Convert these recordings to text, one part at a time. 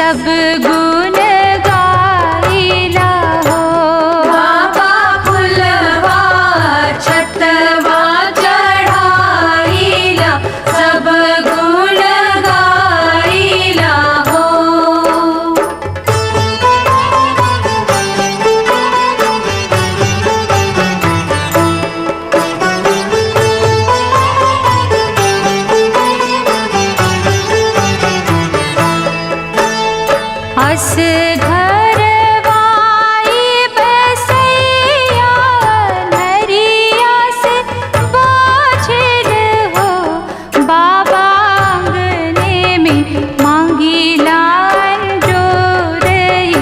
सब गुण गाइला हो। बाबा फुलवा छतवा चढ़ाइला सब गुण गाइला हो। अस घरवाई बसैया नरिया से बाझल हो। बाबा आंगने में मांगिला अंजोरई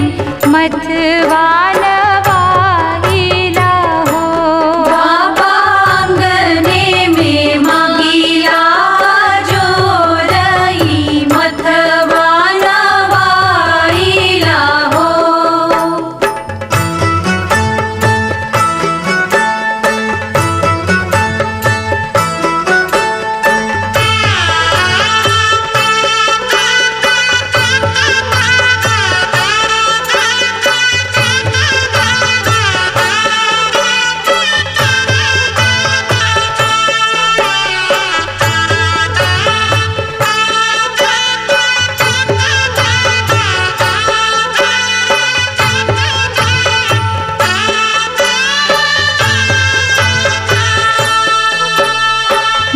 मथवा नवाइला हो। बाबा आंगने में मांगिला जोरई मथवा नवाइला हो।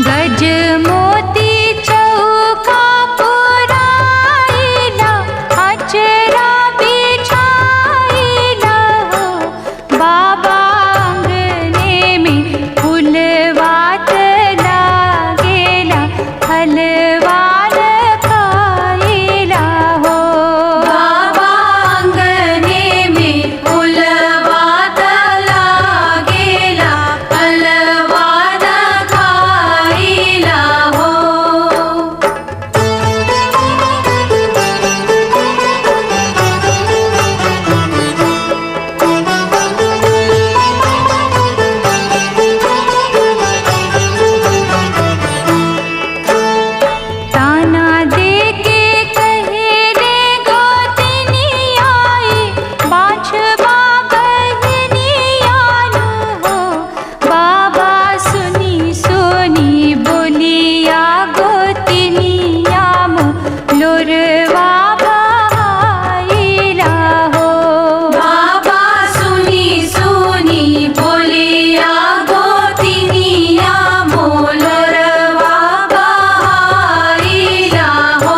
गज मोती चौका पुराइला अचरा बिछाइला हो। बाबा आंगने में फूलवात लागेला फलवा खाइला हो। बाबा आंगने में फुलवा लागेला फलवा खाइला हो। ताना दे के कहे रे गोतनी आई बाछवा बहनी आलू हो। बाबा सुनी सुनी बोलिया गोतनिया लोरवा बहाइला हो। बाबा सुनी सुनी बोलिया गोतिनिया मोलरवा बहाइला हो।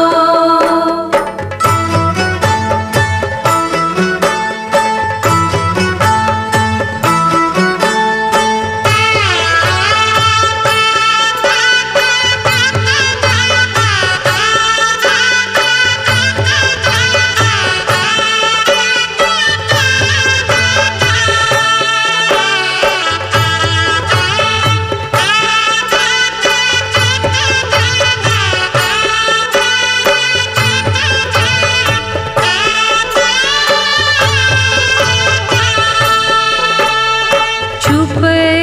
चुप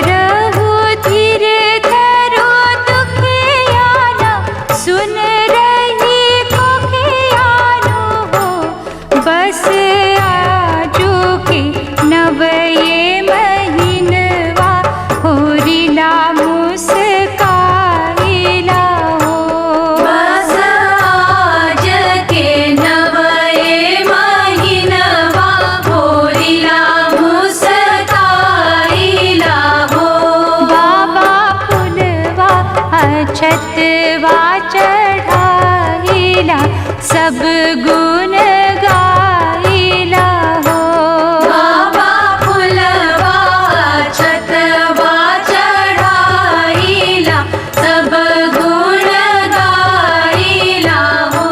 रहो धीर धरो दुखियाना सुन रही कोखियानो हो। बस आजू के नवये महीनवा होरिला मुस्काइला हो। बस आज के नवये महीनवा होरिला मुस्काइला हो। बाबा फुलवा अछतवा चढ़ाइला सब गुण गाइला हो। बाबा फुलवा छतवा चढ़ाइला सब गुण गाइला हो।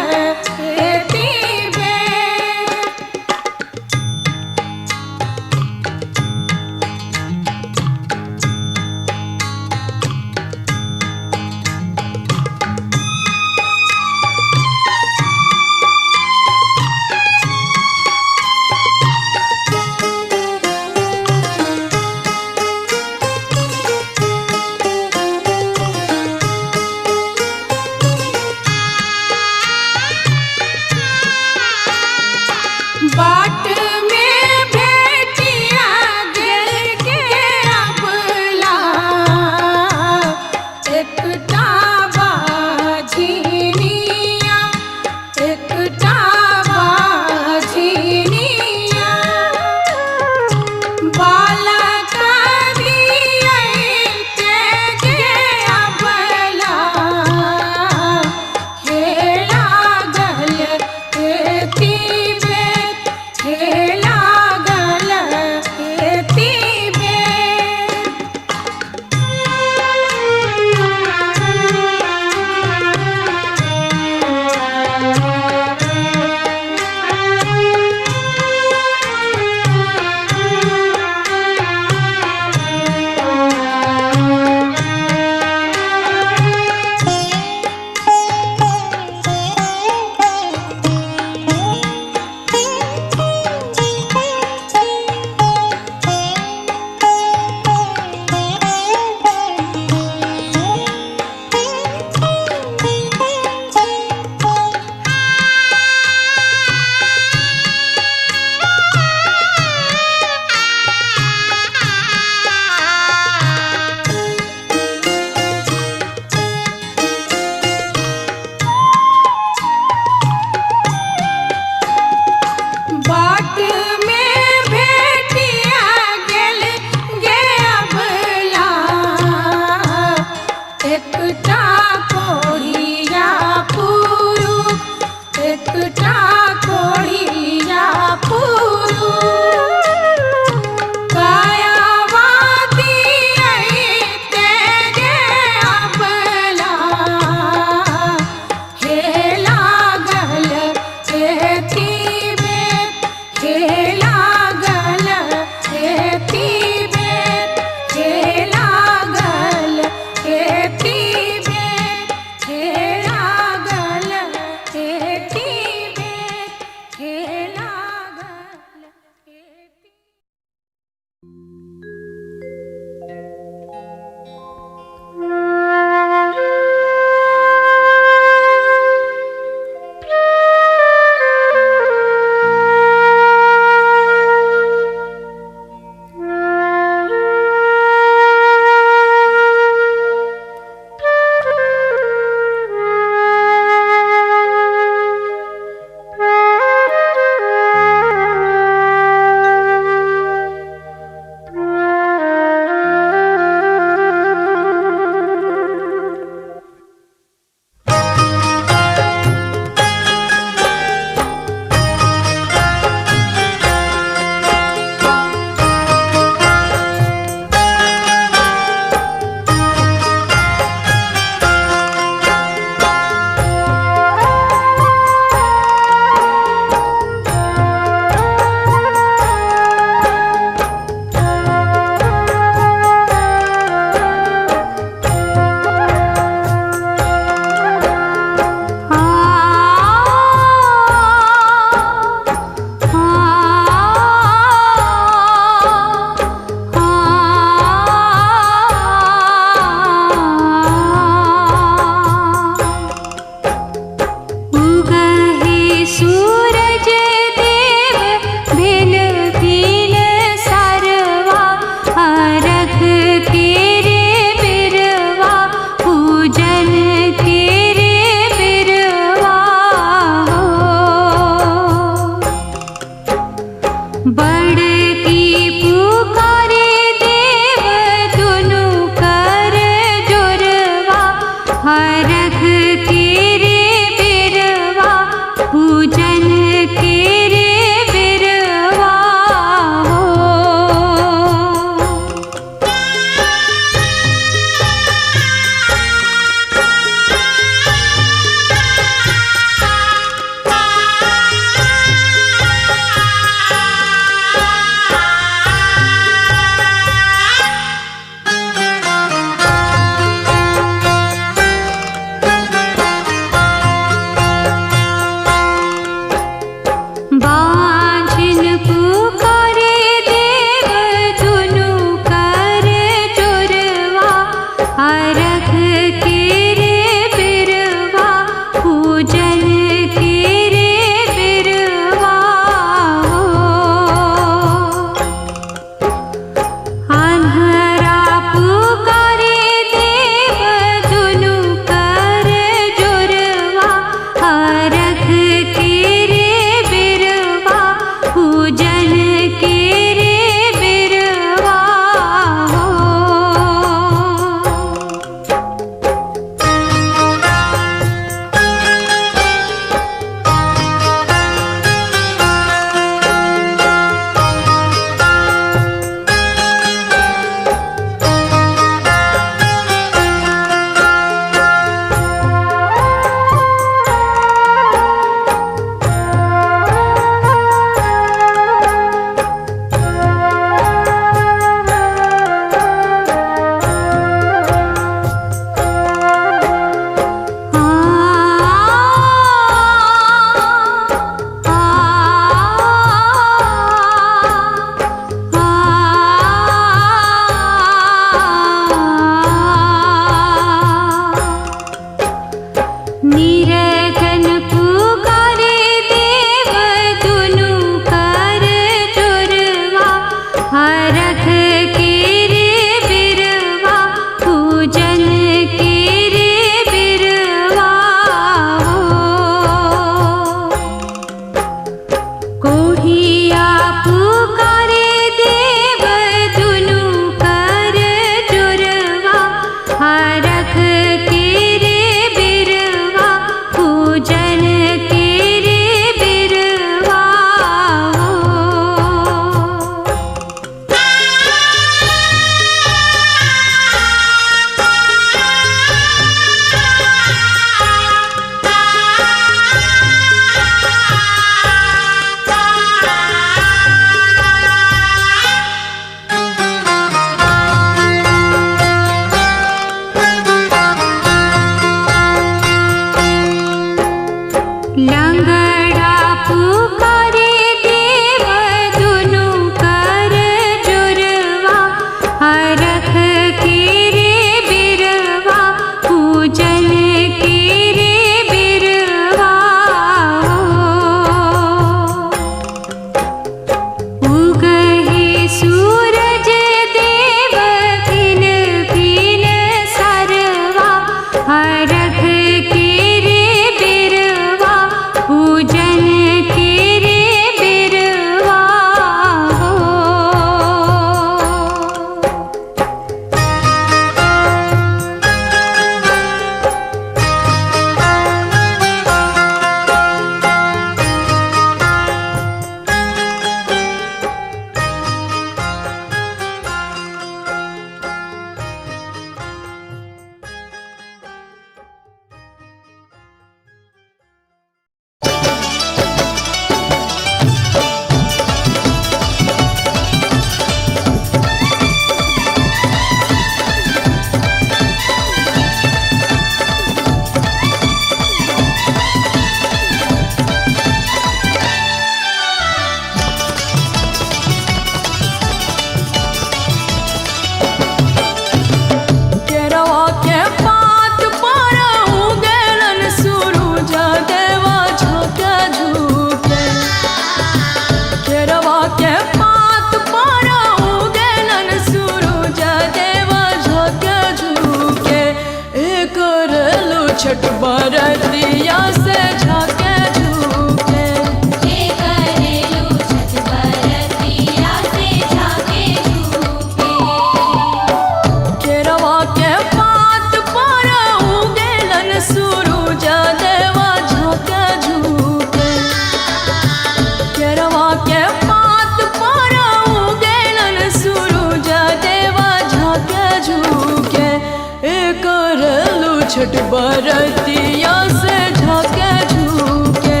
बरतिया से झाके झूके।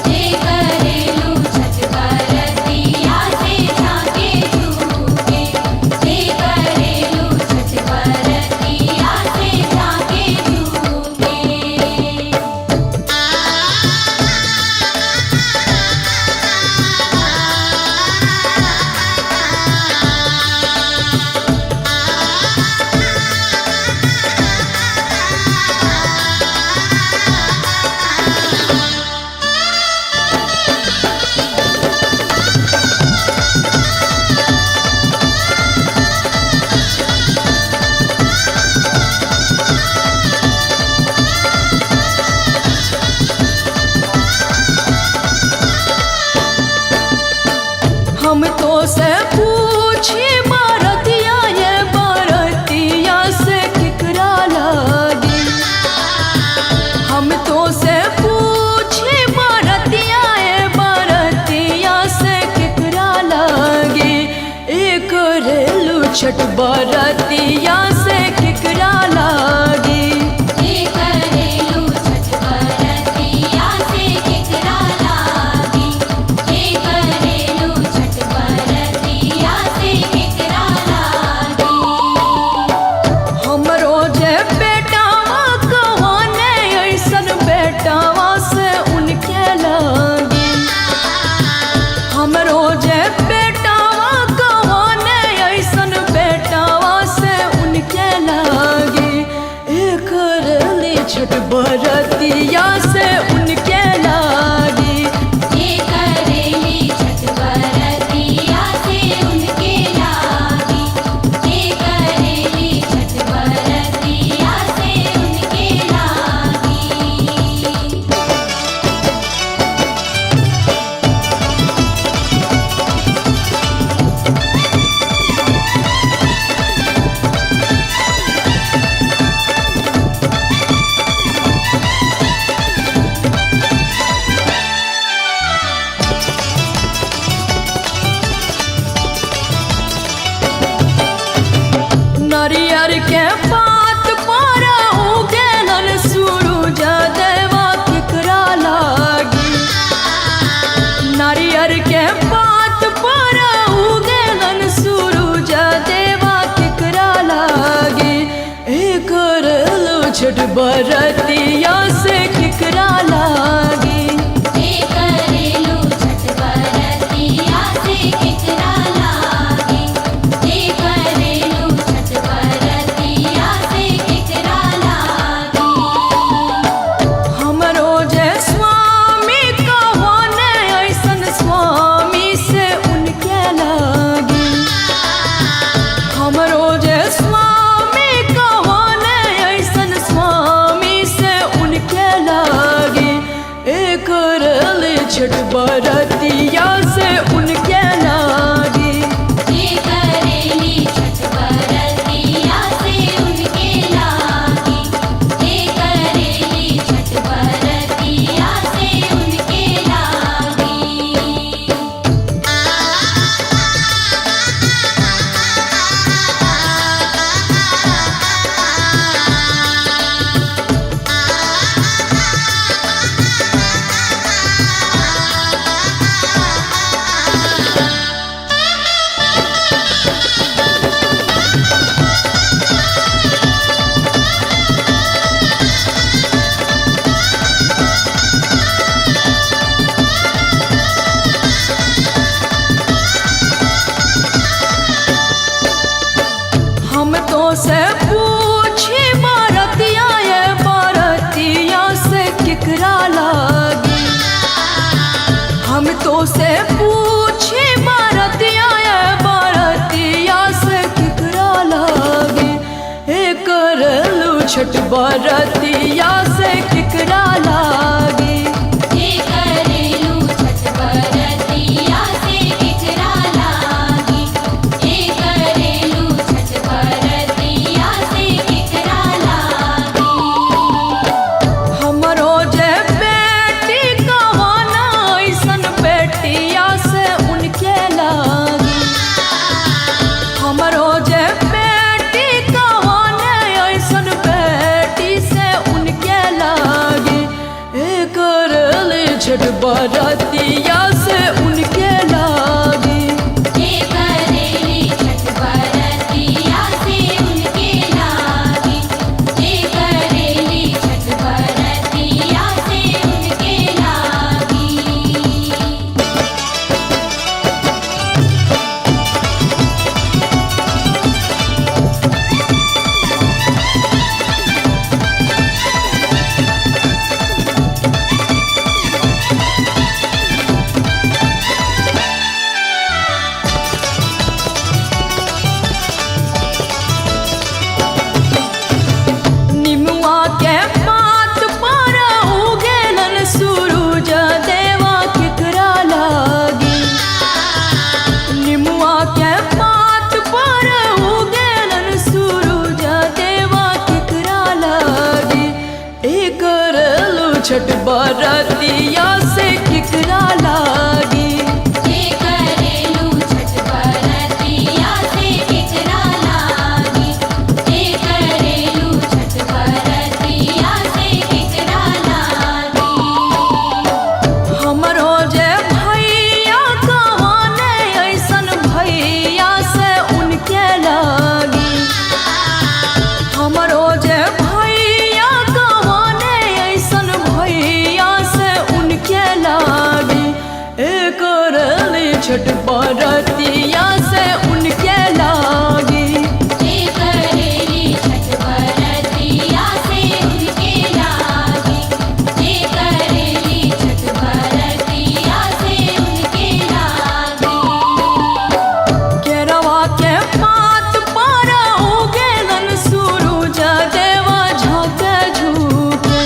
जे करेलू छठ बरतिया से झाके झूके। जे करेलू छठ बरतिया से झाके झूके। हम तो से पूछी बरतिया ये बरतिया से किकरा लागी। हम तो से पूछी बरतिया ये बरतिया से किकरा लागी। एक रेलू छठ बरतिया से किकरा लागी। जे करेलू छठ बरतिया से किकरा लागी। जे करेलू छठ बरतिया से किकरा लागी। हमरो जे बेटावा कहाने ऐसन बेटावा से उनके लागी। हमरो जे बेटावा कहाने ऐसन बेटावा से उनके लागी। एक रेली छठ बरतिया से उनके लागी। जे करेली छठ बरतिया से उनके लागी। जे करेली छठ बरतिया से उनके लागी। नारियर के पात पर उगेलन सूरज देवा किकरा लागी। नारियर के पात पर उगेलन सूरज देवा किकरा लागी। एक रेलू छठ बरतिया से किकरा लागी। जे करेलू छठ बरतिया से किकरा लागी। जे करेलू छठ बरतिया से किकरा लागी। हमरो जे स्वामी कहाने ऐसन स्वामी से उनके लागी। हमरो जे स्वामी कहाने ऐसन स्वामी से उनके लागी। एक रेली छठ बरतिया से उनके लागी। जे करेली छठ बरतिया से उनके लागी। जे करेली छठ बरतिया से उनके लागी। हम तो से पूछी बरतिया ये बरतिया से किकरा लागी। हम तो से पूछी बरतिया ये बरतिया से किकरा लागी। एक रेलू छठ बरतिया से किकरा लागी। जे करेलू छठ बरतिया से किकरा लागी। जे करेलू छठ बरतिया से किकरा लागी। हमरो जे बेटी कहाना ऐसन बेटिया से उनके लागी। हमरो जे बेटी कहाने ऐसन बेटी से छठ बरतिया से केकरा लागी। जे करेलू छठ बरतिया से केकरा लागी। जे करेलू छठ बरतिया से केकरा लागी। हमरो जे भैया कहाने ऐसन भैया से उनके लागी। हमरो जे भैया कहाने ऐसन भैया से उनके लागी। एक रली छठ बरतिया से उनके लागी। जे करेली छठ बरतिया से उनके लागी। जे करेली छठ बरतिया से उनके लागी। केरवा के पात पर उगेलन सूरज देवा झाँके झुके।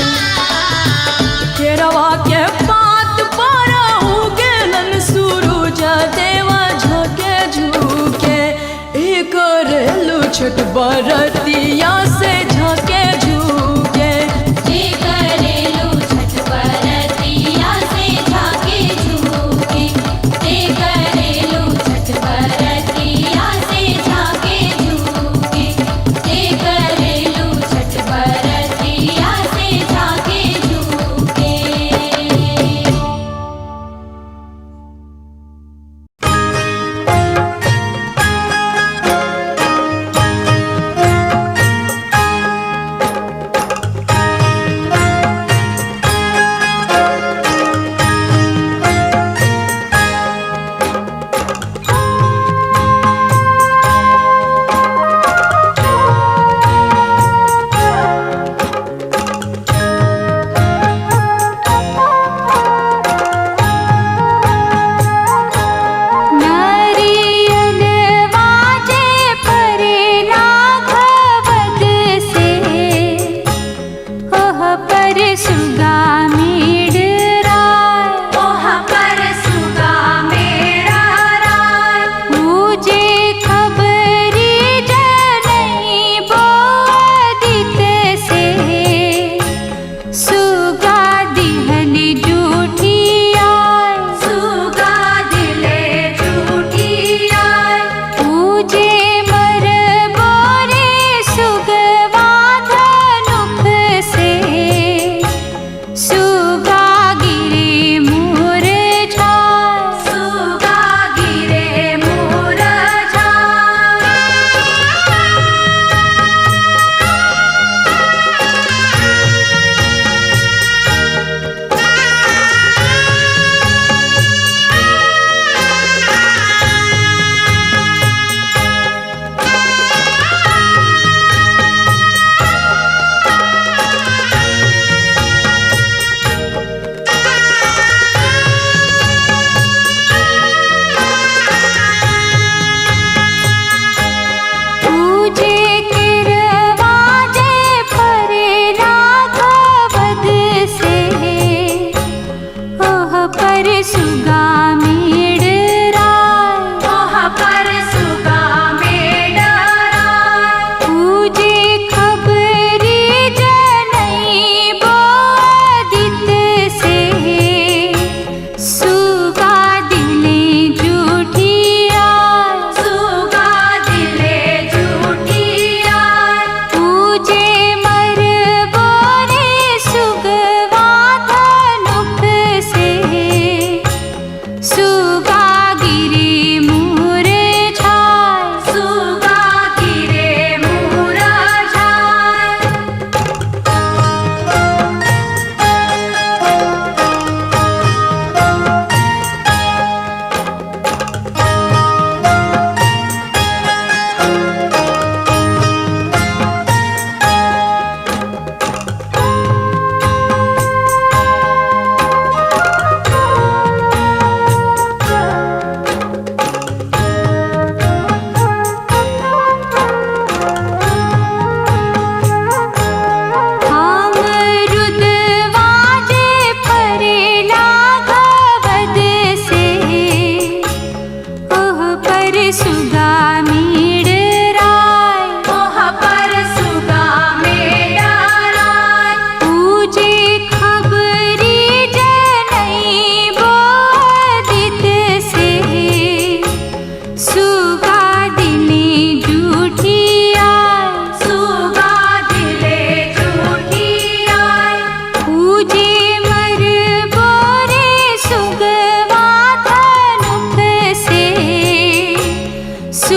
केरवा के पात पर उगेलन सूरज देवा झाँके झुके। एक रेलू छठ बरतिया से झाँके झुके। जे करेलू छठ बरतिया से झाँके झुके। जे करेलू छठ बरतिया से झाँके झुके। जे करेलू छठ बरतिया से झाँके झुके। नारियल वाजे परे राघवद से ओह पर सुगा मेरा ओह पर सुगा मेरा राय मुझे खबरी जनई बोदित से सुगा दिहन जूठी आय सुगा दिले जूठी आय मुझे मर बोरे सुगवा धनुख से सुगा गिरे मोर झाय सुगा गिरे मोर झाय पूजे किरवाजे परे राघवद से ओह पर सुगा मेरा ओह पर सुगा मेरा पूजे खबरी जनई बोदित से सुगा दिले जूठी आय सुगा दिले जूठी आय पूजे मर बोरे सुगवा धनुख से सुगा गिरे मोर झाय सुगा गिरे मोर झाय खबर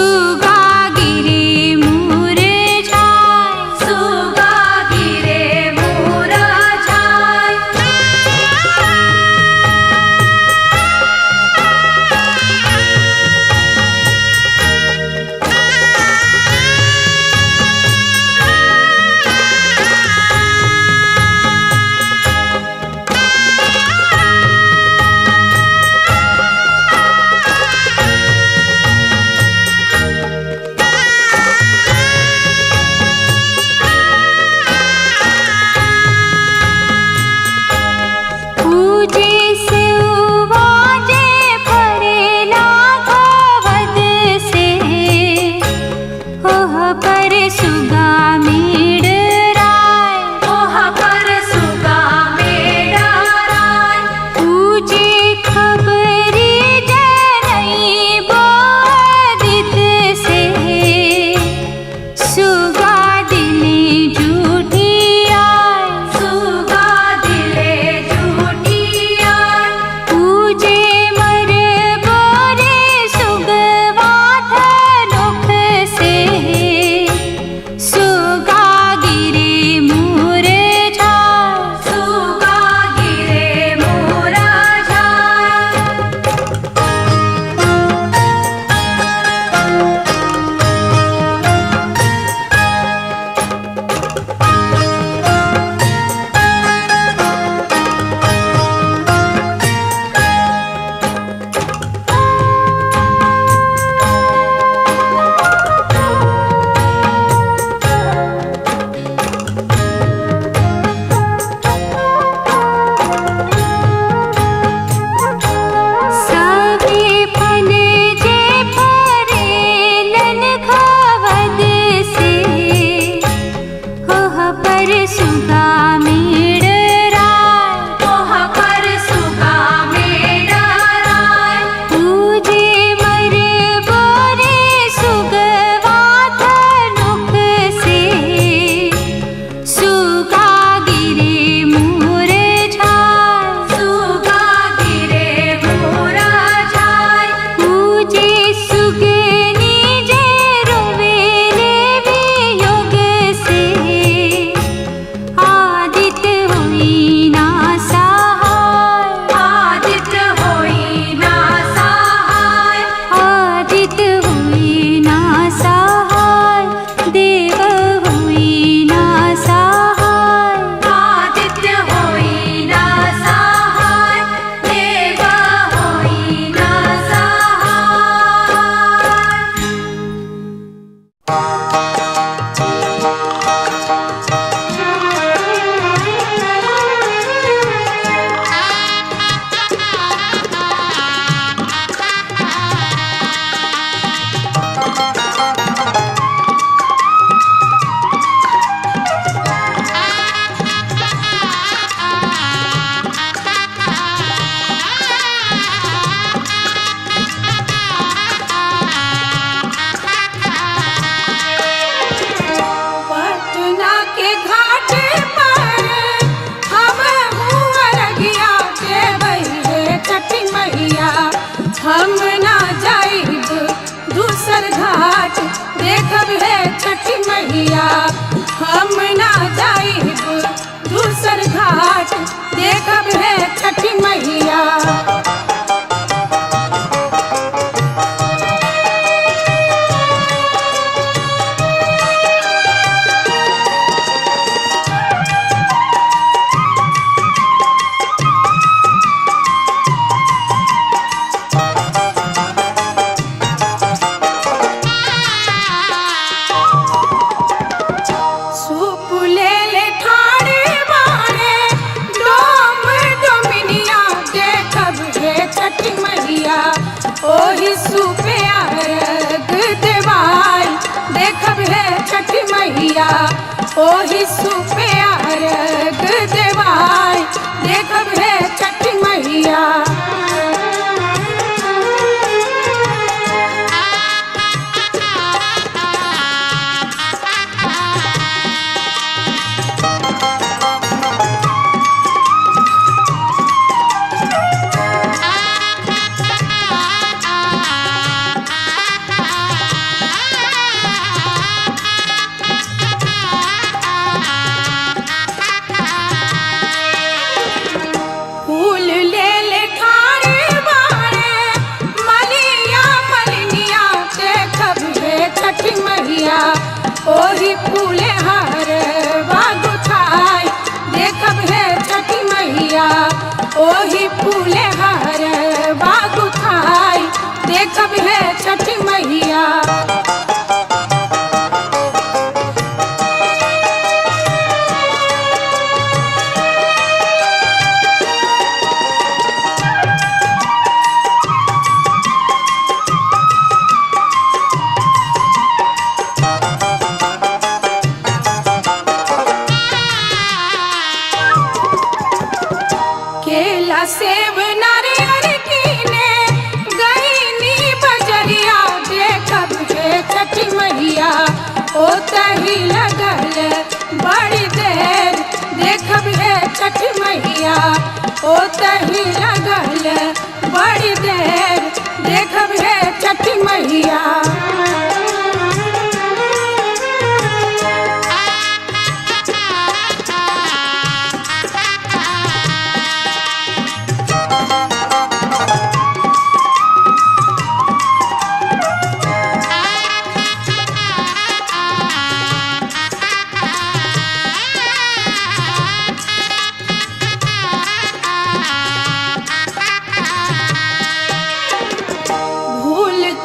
सुगा गिरे मुरझाए, सुगा गिरे मुरझाए। पूजे से उवाजे परेला घवद से, ओह पर सुगा मेडराय, ओह पर सुगा मेडराय। पूजे खबरी जनई बोदित से, सुगा दिले झूठी आय, सुगा दिले झूठी आय। पूजे मर बोरे सुगवाथ नोख से, सुगा गिरे मुरझाए, सुगा गिरे मुरझाए। सवे फल जे फरेलन घवद से, ओह पर सुगा मेडराय, ओह पर सुगा मेडराय। पूजे मर बोरे सुगवाथ नोख से, सुगा गिरे मुरझाए, सुगा गिरे मुरझाए। पूजे सुगनी जे रोवेले वियोग से, आदित होई ना सहाय, आदित होई ना सहाय। आदित होई ना सहाय, देव होई ना सहाय। आदित होई ना सहाय, देव होई ना पटना के घाट पर हम मुहरगिया देवई रे छठी मैया। हम ना जाइब दूसर घाट देखब है छठी मैया। हम ना जाइब दूसर घाट देखब है छठी मैया। सुपुलेले ठाड़े बाड़े डोम डोमिनिया देखब हे छठी मैया। ओही सुपे अर्घ देवाई देखब हे छठी मैया। ओही सुपे अर्घ देवाई देखब हे छठी मैया। ओही फूले हर बागु थाई देखब है छठी मैया ओही फूले हर बागु थाई देखब है छठी मैया केला सेब नारियल कीने गईनी बजरिया देखब हे छठी मैया ओ तही लगल बड़ी देर देखब हे छठी मैया ओ तही लगल बड़ी देर देखब हे छठी मैया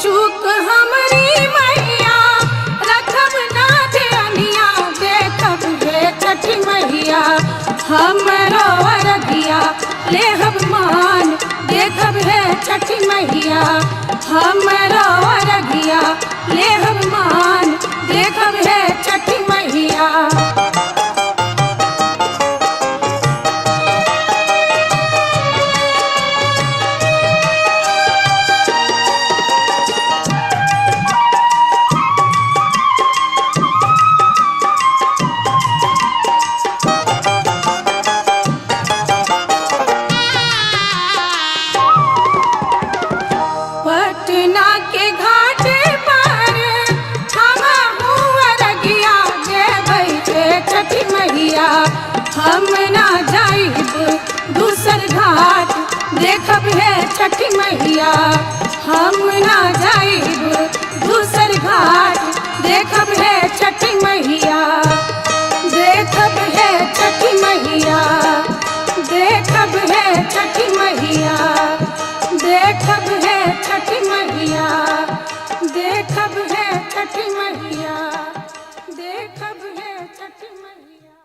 चूक हमरी मैया रखब ना ध्यानिया देखब हे छठी मैया हमरो अरगिया लेहब मान देखब हे छठी मैया हमरो अरगिया लेहब मान देखब हे छठी मैया पटना के घाट पर हमहू अरगिया देबै हे छठी मैया हम ना जाइब दूसर घाट देखब हे छठी मैया हम ना जाइब दूसर घाट देखब हे छठी मैया देखब हे छठी मैया देखब हे छठी मैया देखब है छठी मैया देखब है छठी मैया देखब है छठी मैया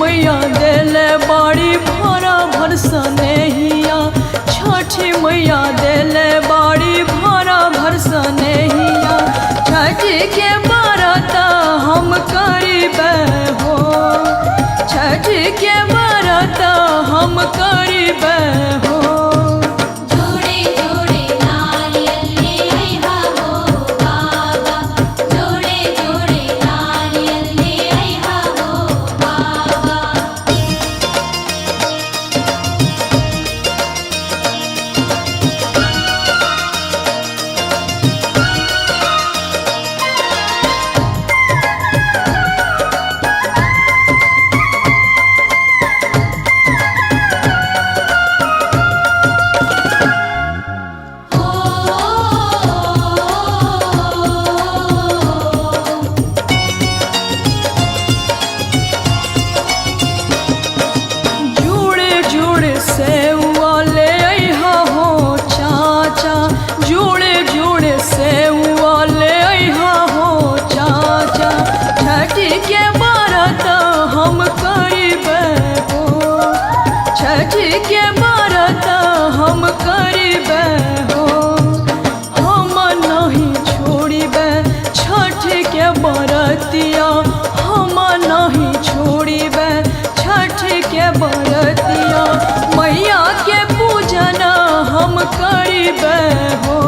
मैया दिल बड़ी भरा भरसा नहिया छठी मैया करीबे हो। जोड़े जोड़े नारियल ले आइहा हो बाबा, जोड़े जोड़े नारियल ले आइहा हो बाबा। जुड़े जुड़े सेवा ले आइहा हो चाचा, जुड़े जुड़े सेवा ले आइहा हो चाचा। छठी के व्रत हम करीबे हो, छठी के व्रत हम करीबे हो। हम नहीं छोड़िबे छठ के व्रतिया, हम नहीं छोड़िबे छठ के व्रतिया। मैया के पूजन हम करीबे हो,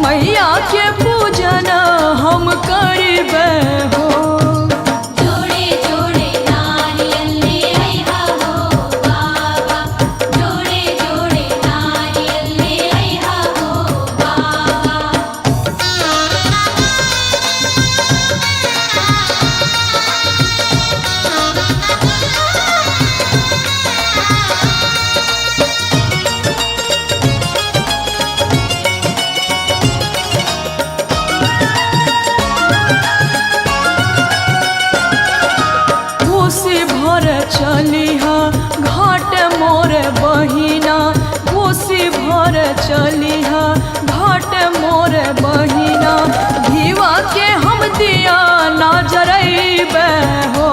मैया के पूजन हम करीबे हो। जोड़े जोड़े नारियल ले आइहा हो बाबा, जोड़े जोड़े नारियल ले आइहा हो बाबा। कोसी भर चलिहा घाट मोर बहिना, कोसी भर चलिहा घाट मोर बहिना। घीवा के हम दिया ना जरैबे हो,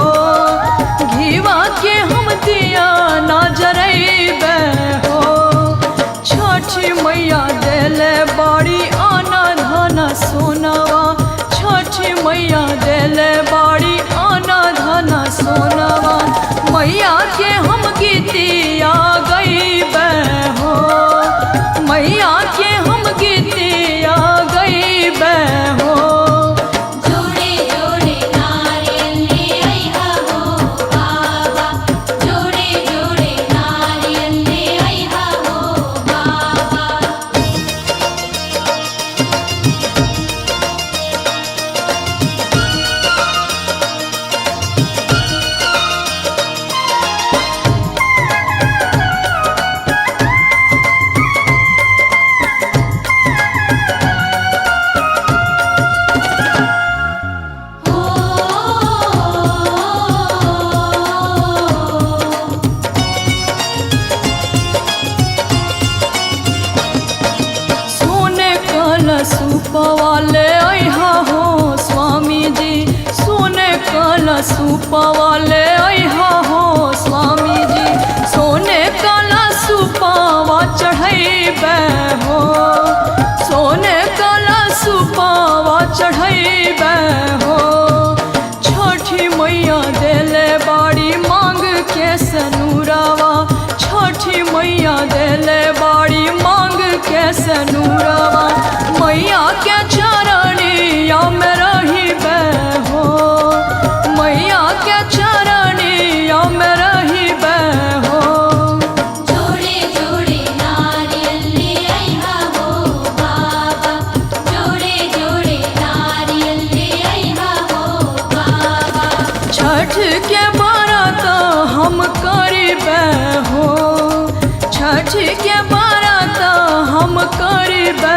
घीवा के हम दिया ना जरैबे हो। छठी मैया देले बाड़ी आना धन सोनवा, छठी मैया देले बाड़ी आना धन सोनवा। मैया के हम गीतिया गईबे हो, मैया के हम गीतिया गईबे हो। जोड़े जोड़े नारियल ले आइहा हो बाबा, जोड़े जोड़े नारियल ले आइहा हो बाबा। सोने कलशुपवा ले आइहा हो स्वामी जी, सोने कलशुपवा ले आइहा हो स्वामी जी। सोने कलशुपवा चढ़ैबे हो, सोने कलशुपवा चढ़ैबे हो। छठी मैया देले बाड़ी मांग के सनुरवा, छठी मैया देले बाड़ी मांग के सनुरवा। मैया के चरणिया में रहिबे हो, मैया के चरणिया में रहिबे हो। जोड़े जोड़े नारियल ले आइहा हो बाबा, जोड़े जोड़े नारियल ले आइहा हो बाबा। छठ के व्रत हम करीबे हो, छठ के व्रत हम करीबे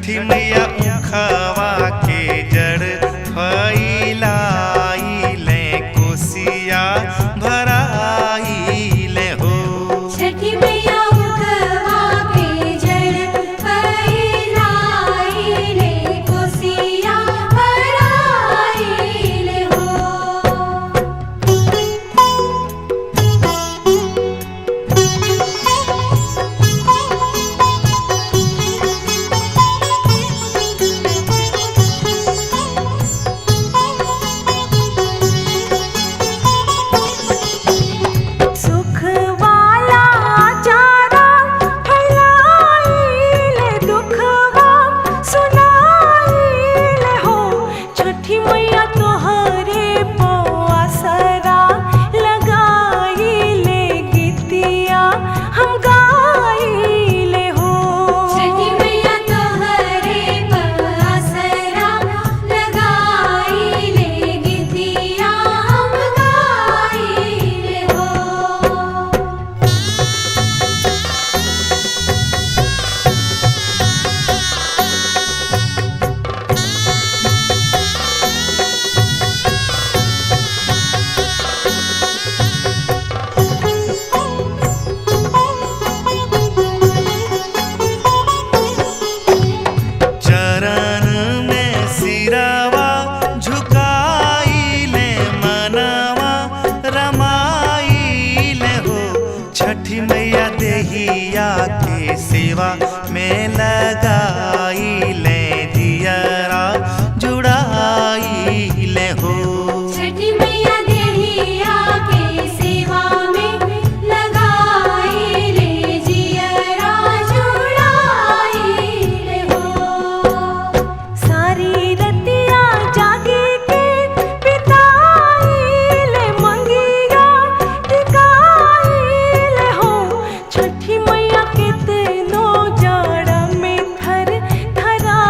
छठी मैया उखवा के जड़ फैलाइले कोसिया भराइले हो। छठी मैया उखवा के जड़ फैलाइले कोसिया भराइले हो। सुख वाला चारा फैलाइले दुखवा सुनाइले हो। छठी मैया तोहरे पवासरा लगाइले गीतिया हम गाइले हो। छठी मैया तोहरे पआसरा लगाइले गीतिया हम गाइले हो। चरण में सिरवा झुकाइले मनवा रमाइले हो। छठी मैया देहिया के सेवा में लगाइले दियरा जुड़ाइले हो। छठी मैया देहिया के सेवा में लगाइले जियरा जुड़ाइले हो। सारी रतिया जागी के बिताइले मंगिया टिकाइले हो। छठी मैया कितनो जाड़ा में थर थरा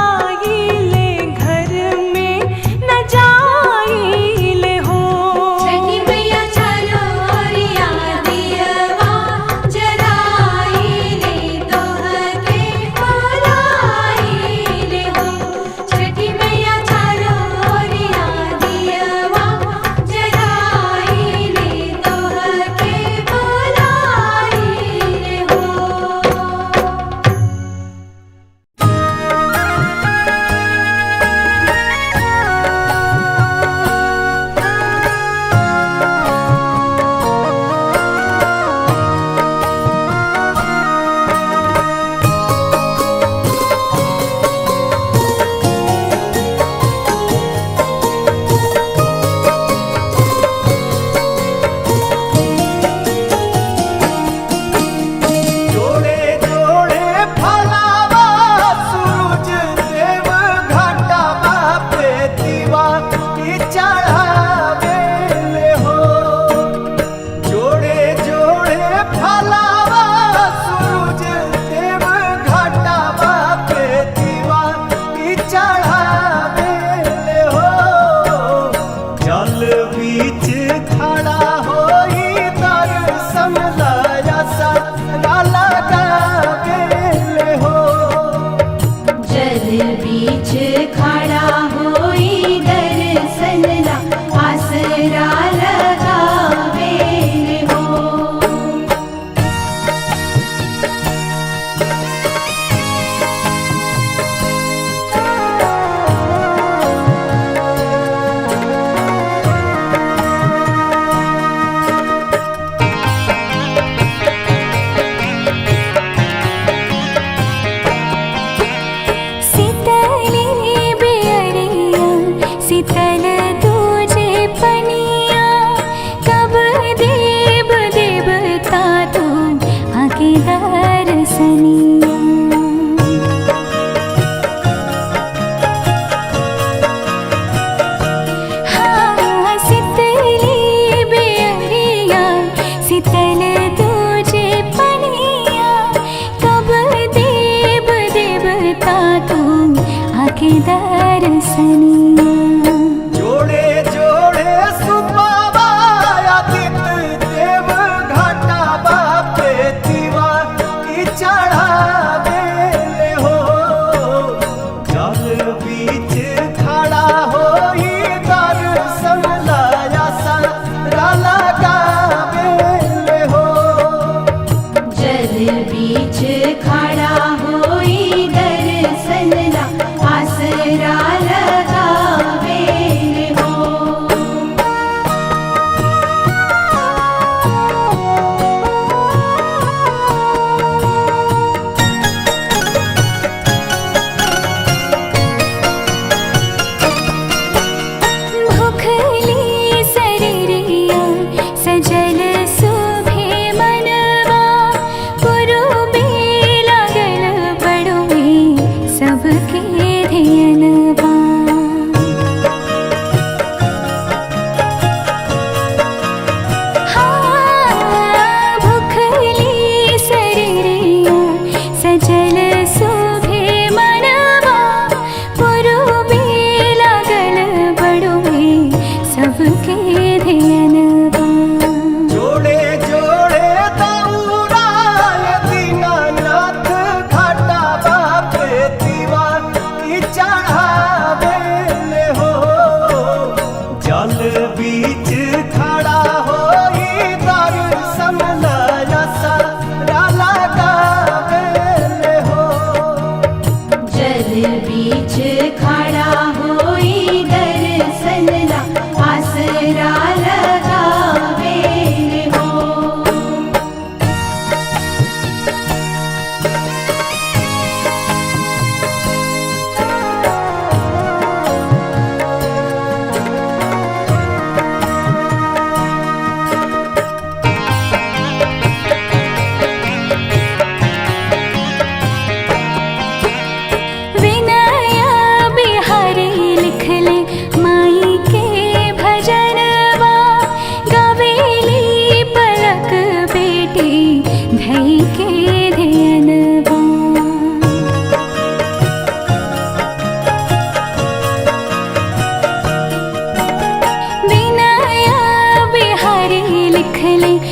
रखले